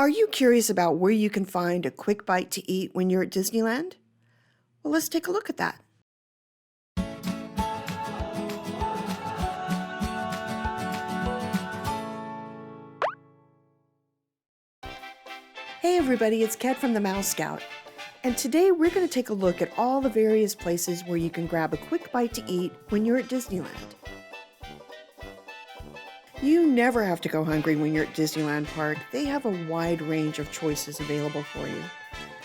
Are you curious about where you can find a quick bite to eat when you're at Disneyland? Well, let's take a look at that. Hey everybody, it's Kat from the Mouse Scout, and today we're going to take a look at all the various places where you can grab a quick bite to eat when you're at Disneyland. You never have to go hungry when you're at Disneyland Park. They have a wide range of choices available for you.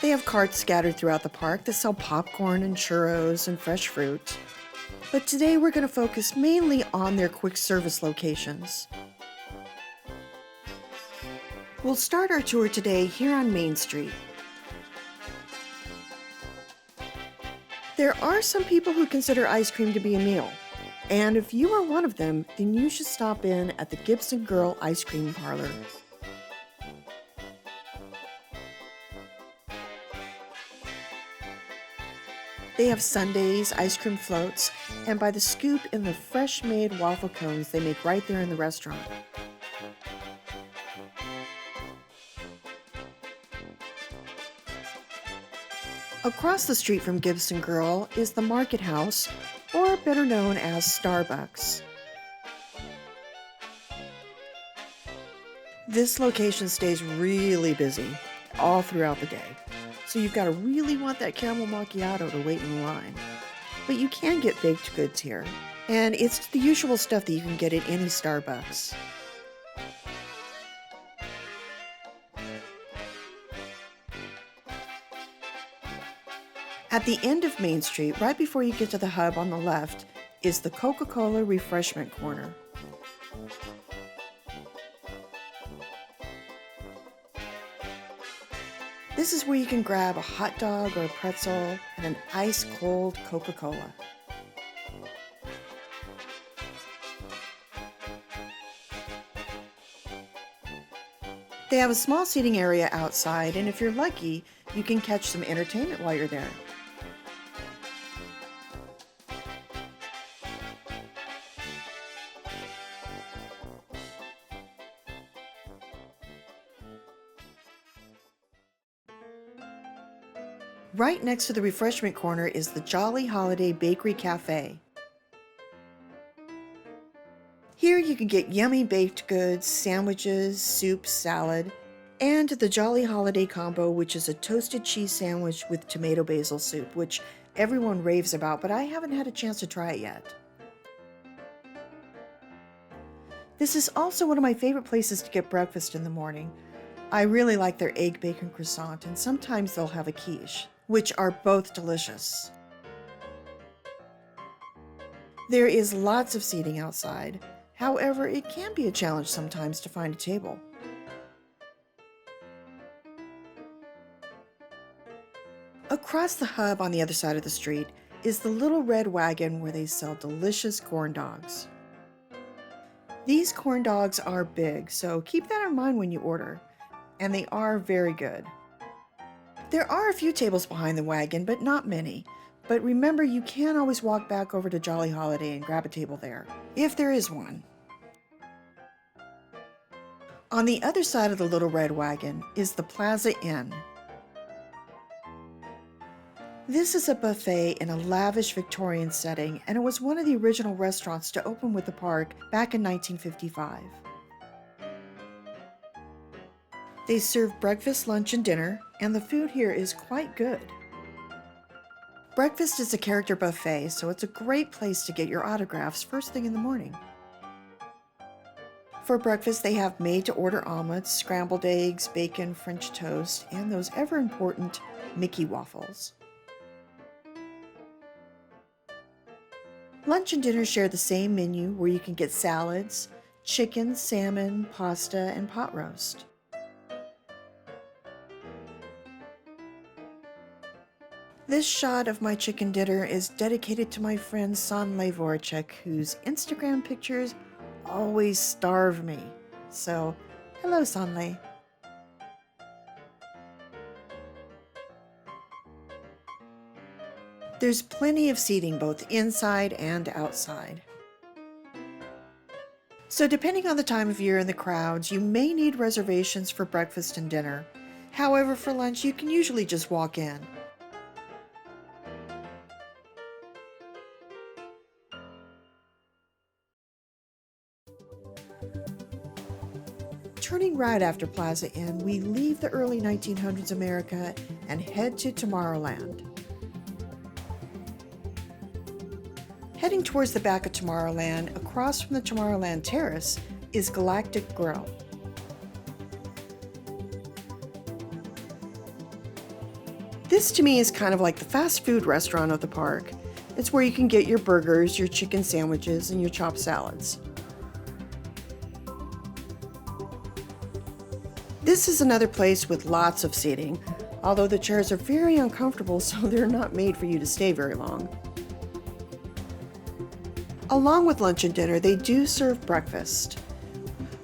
They have carts scattered throughout the park that sell popcorn and churros and fresh fruit. But today we're going to focus mainly on their quick service locations. We'll start our tour today here on Main Street. There are some people who consider ice cream to be a meal. And if you are one of them, then you should stop in at the Gibson Girl Ice Cream Parlor. They have sundaes, ice cream floats, and by the scoop in the fresh-made waffle cones they make right there in the restaurant. Across the street from Gibson Girl is the Market House, or better known as Starbucks. This location stays really busy all throughout the day, so you've got to really want that caramel macchiato to wait in line. But you can get baked goods here, and it's the usual stuff that you can get at any Starbucks. At the end of Main Street, right before you get to the hub on the left, is the Coca-Cola Refreshment Corner. This is where you can grab a hot dog or a pretzel and an ice-cold Coca-Cola. They have a small seating area outside, and if you're lucky, you can catch some entertainment while you're there. Right next to the refreshment corner is the Jolly Holiday Bakery Cafe. Here you can get yummy baked goods, sandwiches, soup, salad, and the Jolly Holiday Combo, which is a toasted cheese sandwich with tomato basil soup, which everyone raves about, but I haven't had a chance to try it yet. This is also one of my favorite places to get breakfast in the morning. I really like their egg bacon croissant, and sometimes they'll have a quiche, which are both delicious. There is lots of seating outside. However, it can be a challenge sometimes to find a table. Across the hub on the other side of the street is the Little Red Wagon where they sell delicious corn dogs. These corn dogs are big, so keep that in mind when you order, and they are very good. There are a few tables behind the wagon, but not many. But remember, you can always walk back over to Jolly Holiday and grab a table there, if there is one. On the other side of the Little Red Wagon is the Plaza Inn. This is a buffet in a lavish Victorian setting, and it was one of the original restaurants to open with the park back in 1955. They serve breakfast, lunch, and dinner, and the food here is quite good. Breakfast is a character buffet, so it's a great place to get your autographs first thing in the morning. For breakfast, they have made-to-order omelets, scrambled eggs, bacon, French toast, and those ever-important Mickey waffles. Lunch and dinner share the same menu where you can get salads, chicken, salmon, pasta, and pot roast. This shot of my chicken dinner is dedicated to my friend Sonley Voracek, whose Instagram pictures always starve me. So, hello Sonley. There's plenty of seating both inside and outside. So depending on the time of year and the crowds, you may need reservations for breakfast and dinner. However, for lunch, you can usually just walk in. Turning right after Plaza Inn, we leave the early 1900s America and head to Tomorrowland. Heading towards the back of Tomorrowland, across from the Tomorrowland Terrace, is Galactic Grill. This to me is kind of like the fast food restaurant of the park. It's where you can get your burgers, your chicken sandwiches, and your chopped salads. This is another place with lots of seating, although the chairs are very uncomfortable, so they're not made for you to stay very long. Along with lunch and dinner, they do serve breakfast.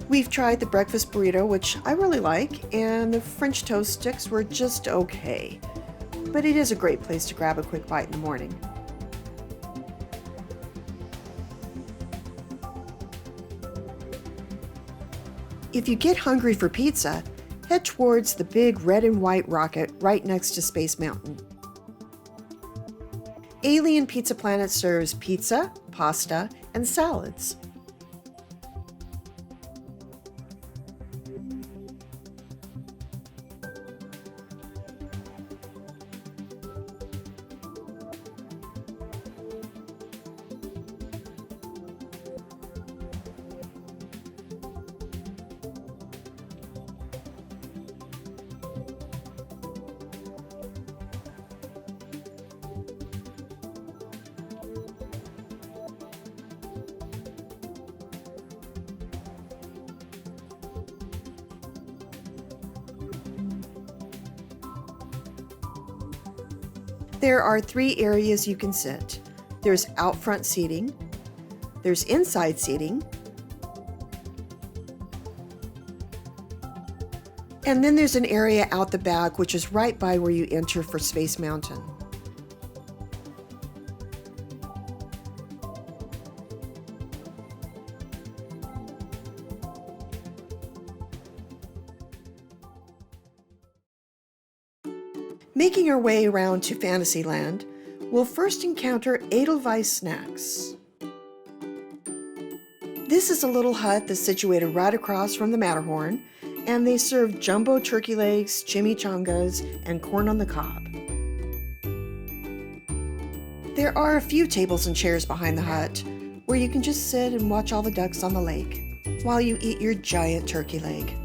We've tried the breakfast burrito, which I really like, and the French toast sticks were just okay. But it is a great place to grab a quick bite in the morning. If you get hungry for pizza, head towards the big red and white rocket right next to Space Mountain. Alien Pizza Planet serves pizza, pasta, and salads. There are 3 areas you can sit. There's out front seating, there's inside seating, and then there's an area out the back which is right by where you enter for Space Mountain. Making our way around to Fantasyland, we'll first encounter Edelweiss Snacks. This is a little hut that's situated right across from the Matterhorn, and they serve jumbo turkey legs, chimichangas, and corn on the cob. There are a few tables and chairs behind the hut, where you can just sit and watch all the ducks on the lake, while you eat your giant turkey leg.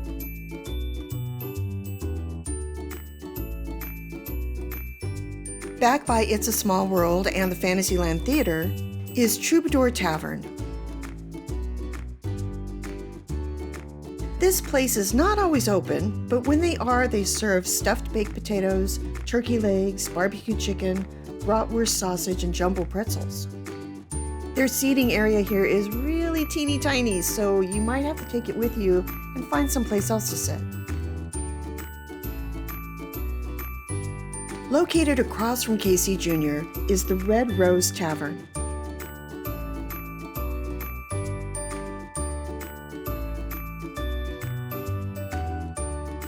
Back by It's a Small World and the Fantasyland Theater is Troubadour Tavern. This place is not always open, but when they are, they serve stuffed baked potatoes, turkey legs, barbecue chicken, bratwurst sausage, and jumbo pretzels. Their seating area here is really teeny tiny, so you might have to take it with you and find someplace else to sit. Located across from Casey Jr. is the Red Rose Tavern.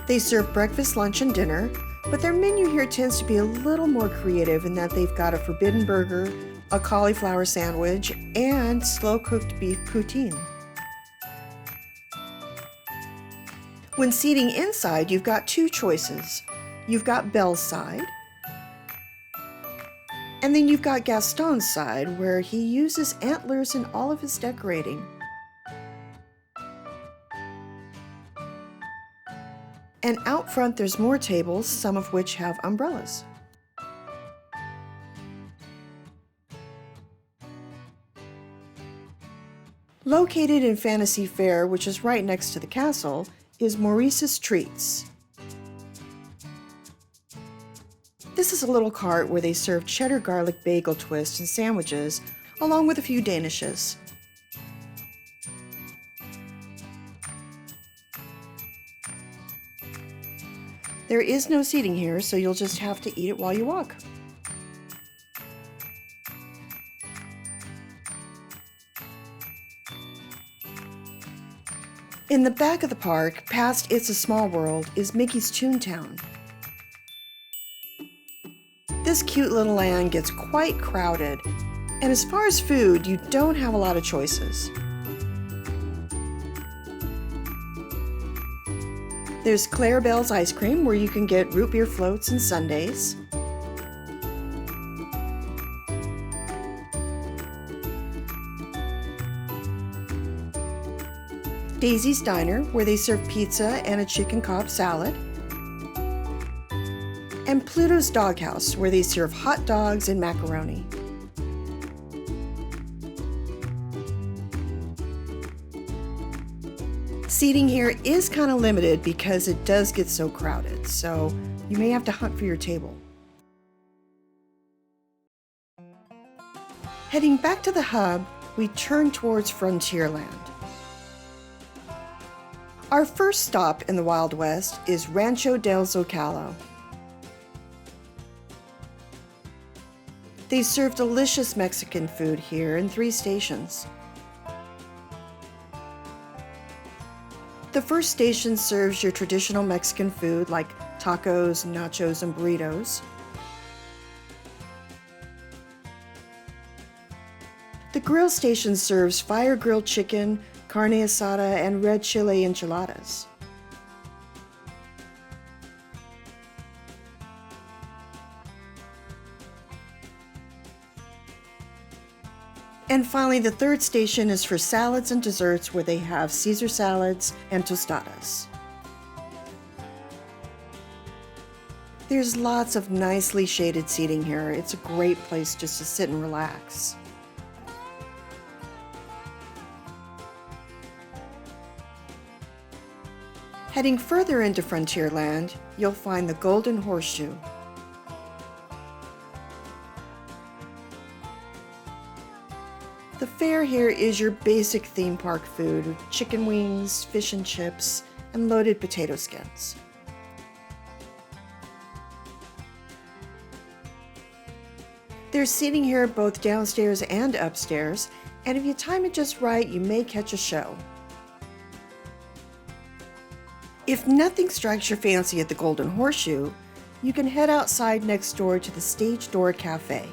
They serve breakfast, lunch, and dinner, but their menu here tends to be a little more creative in that they've got a forbidden burger, a cauliflower sandwich, and slow-cooked beef poutine. When seating inside, you've got 2 choices. You've got Belle's side, and then you've got Gaston's side, where he uses antlers in all of his decorating. And out front there's more tables, some of which have umbrellas. Located in Fantasy Fair, which is right next to the castle, is Maurice's Treats. This is a little cart where they serve cheddar garlic bagel twists and sandwiches, along with a few danishes. There is no seating here, so you'll just have to eat it while you walk. In the back of the park, past It's a Small World, is Mickey's Toontown. This cute little land gets quite crowded, and as far as food, you don't have a lot of choices. There's Clarabelle's Ice Cream, where you can get root beer floats and sundaes. Daisy's Diner, where they serve pizza and a chicken Cobb salad. And Pluto's Doghouse, where they serve hot dogs and macaroni. Seating here is kind of limited because it does get so crowded, so you may have to hunt for your table. Heading back to the hub, we turn towards Frontierland. Our first stop in the Wild West is Rancho del Zocalo. They serve delicious Mexican food here in 3 stations. The first station serves your traditional Mexican food like tacos, nachos, and burritos. The grill station serves fire-grilled chicken, carne asada, and red chile enchiladas. And finally, the third station is for salads and desserts, where they have Caesar salads and tostadas. There's lots of nicely shaded seating here. It's a great place just to sit and relax. Heading further into Frontierland, you'll find the Golden Horseshoe. The fare here is your basic theme park food with chicken wings, fish and chips, and loaded potato skins. There's seating here both downstairs and upstairs, and if you time it just right, you may catch a show. If nothing strikes your fancy at the Golden Horseshoe, you can head outside next door to the Stage Door Cafe.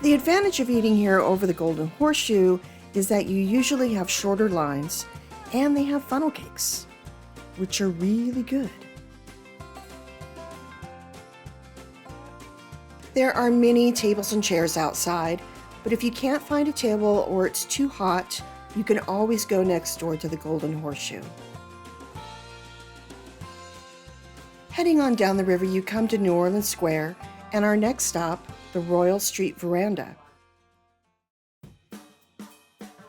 The advantage of eating here over the Golden Horseshoe is that you usually have shorter lines, and they have funnel cakes, which are really good. There are many tables and chairs outside, but if you can't find a table or it's too hot, you can always go next door to the Golden Horseshoe. Heading on down the river, you come to New Orleans Square, and our next stop, the Royal Street Veranda.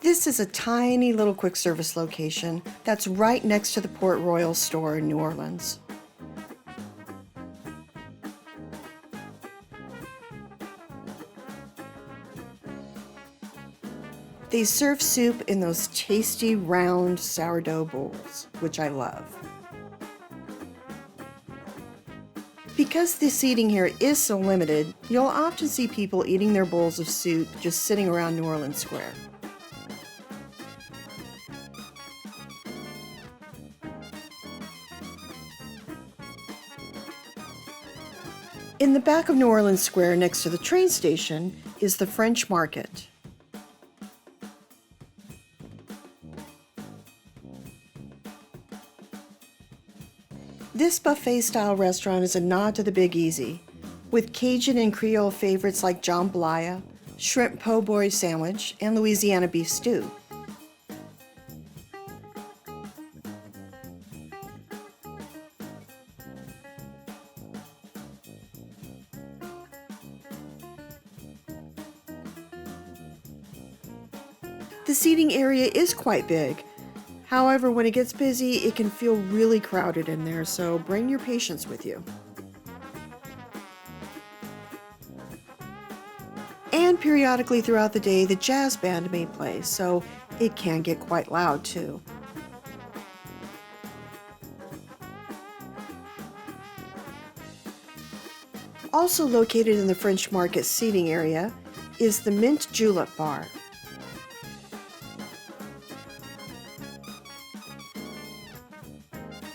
This is a tiny little quick service location that's right next to the Port Royal store in New Orleans. They serve soup in those tasty round sourdough bowls, which I love. Because the seating here is so limited, you'll often see people eating their bowls of soup just sitting around New Orleans Square. In the back of New Orleans Square, next to the train station, is the French Market. This buffet-style restaurant is a nod to the Big Easy, with Cajun and Creole favorites like jambalaya, shrimp po' boy sandwich, and Louisiana beef stew. The seating area is quite big. However, when it gets busy, it can feel really crowded in there, so bring your patience with you. And periodically throughout the day, the jazz band may play, so it can get quite loud too. Also located in the French Market seating area is the Mint Julep Bar.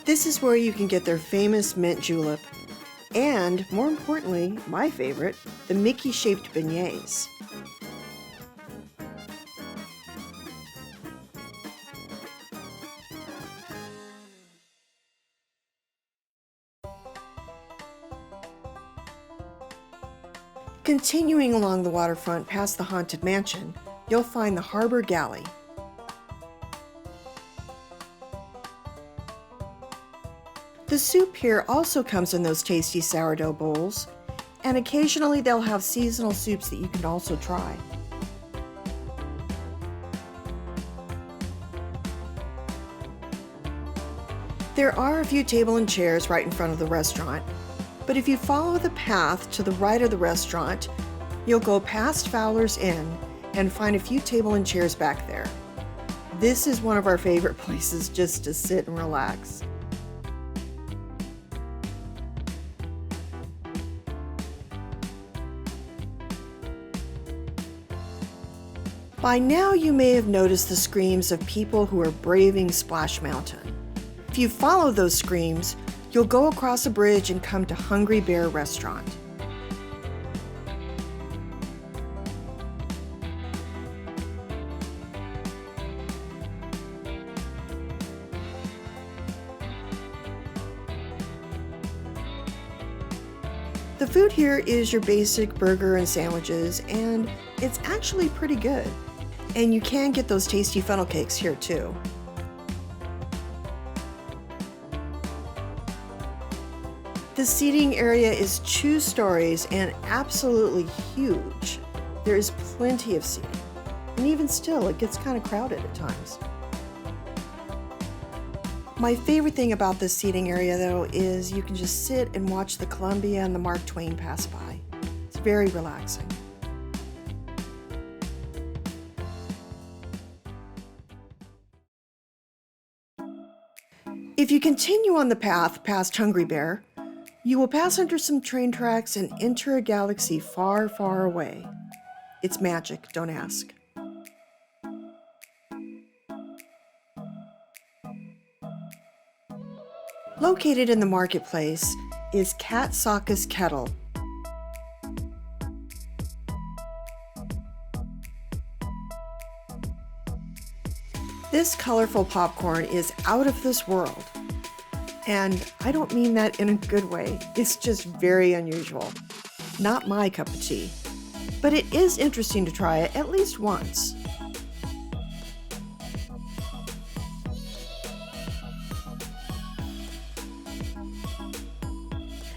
This is where you can get their famous mint julep and, more importantly, my favorite, the Mickey-shaped beignets. Continuing along the waterfront past the Haunted Mansion, you'll find the Harbor Galley. The soup here also comes in those tasty sourdough bowls, and occasionally they'll have seasonal soups that you can also try. There are a few tables and chairs right in front of the restaurant, but if you follow the path to the right of the restaurant, you'll go past Fowler's Inn and find a few tables and chairs back there. This is one of our favorite places just to sit and relax. By now you may have noticed the screams of people who are braving Splash Mountain. If you follow those screams, you'll go across a bridge and come to Hungry Bear Restaurant. The food here is your basic burger and sandwiches, and it's actually pretty good. And you can get those tasty funnel cakes here too. The seating area is 2 stories and absolutely huge. There is plenty of seating, and even still, it gets kind of crowded at times. My favorite thing about this seating area, though, is you can just sit and watch the Columbia and the Mark Twain pass by. It's very relaxing. If you continue on the path past Hungry Bear, you will pass under some train tracks and enter a galaxy far, far away. It's magic, don't ask. Located in the marketplace is Cat Sokka's Kettle. This colorful popcorn is out of this world. And I don't mean that in a good way. It's just very unusual. Not my cup of tea. But it is interesting to try it at least once.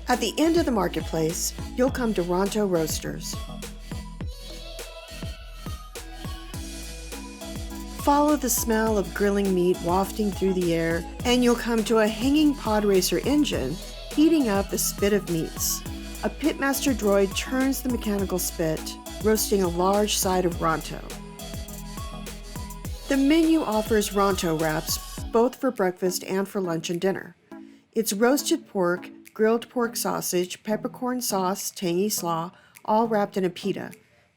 At the end of the marketplace, you'll come to Ronto Roasters. Follow the smell of grilling meat wafting through the air, and you'll come to a hanging pod racer engine heating up the spit of meats. A pitmaster droid turns the mechanical spit, roasting a large side of Ronto. The menu offers Ronto wraps, both for breakfast and for lunch and dinner. It's roasted pork, grilled pork sausage, peppercorn sauce, tangy slaw, all wrapped in a pita.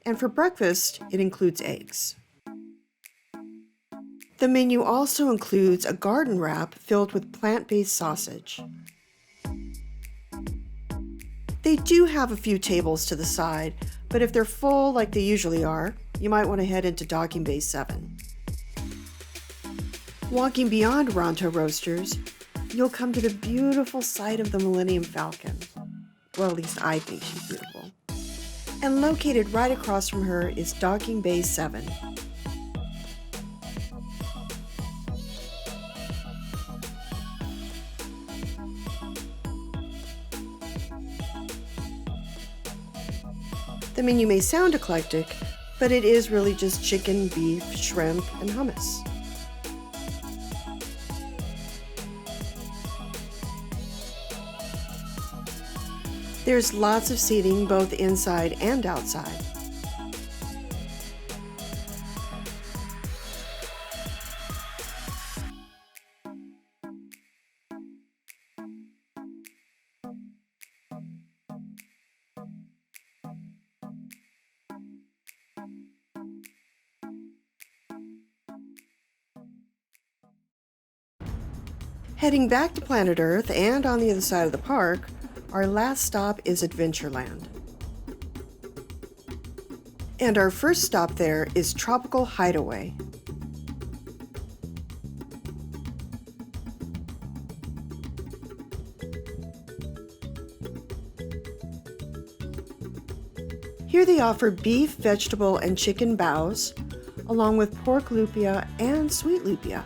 And for breakfast, it includes eggs. The menu also includes a garden wrap filled with plant-based sausage. They do have a few tables to the side, but if they're full like they usually are, you might want to head into Docking Bay 7. Walking beyond Ronto Roasters, you'll come to the beautiful sight of the Millennium Falcon. Well, at least I think she's beautiful. And located right across from her is Docking Bay 7. The menu may sound eclectic, but it is really just chicken, beef, shrimp, and hummus. There's lots of seating both inside and outside. Heading back to planet Earth and on the other side of the park, our last stop is Adventureland. And our first stop there is Tropical Hideaway. Here they offer beef, vegetable, and chicken baos, along with pork lupia and sweet lupia.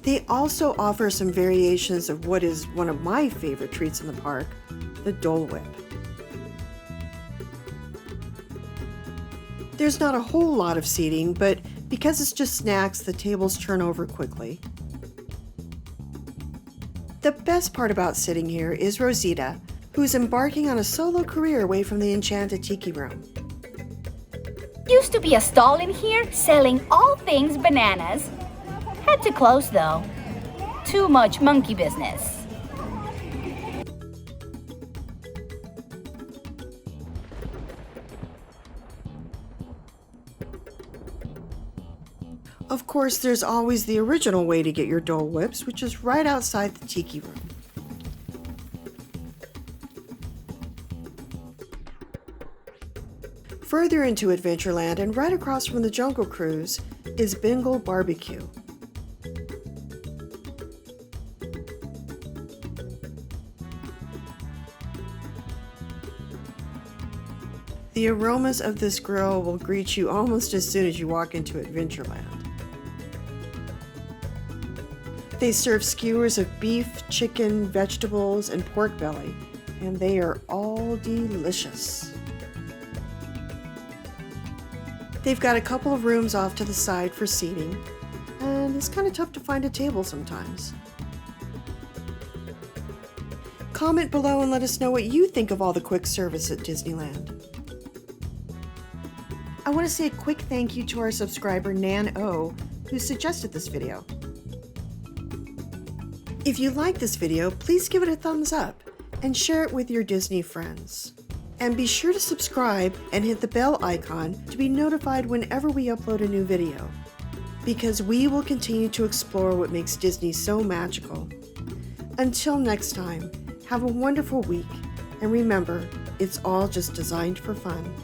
They also offer some variations of what is one of my favorite treats in the park, the Dole Whip. There's not a whole lot of seating, but because it's just snacks, the tables turn over quickly. The best part about sitting here is Rosita, who's embarking on a solo career away from the enchanted tiki room. Used to be a stall in here selling all things bananas. Had to close though. Too much monkey business. Of course, there's always the original way to get your Dole Whips, which is right outside the tiki room. Further into Adventureland and right across from the Jungle Cruise is Bengal Barbecue. The aromas of this grill will greet you almost as soon as you walk into Adventureland. They serve skewers of beef, chicken, vegetables, and pork belly, and they are all delicious. They've got a couple of rooms off to the side for seating, and it's kind of tough to find a table sometimes. Comment below and let us know what you think of all the quick service at Disneyland. I want to say a quick thank you to our subscriber Nann O, who suggested this video. If you like this video, please give it a thumbs up and share it with your Disney friends. And be sure to subscribe and hit the bell icon to be notified whenever we upload a new video, because we will continue to explore what makes Disney so magical. Until next time, have a wonderful week, and remember, it's all just designed for fun.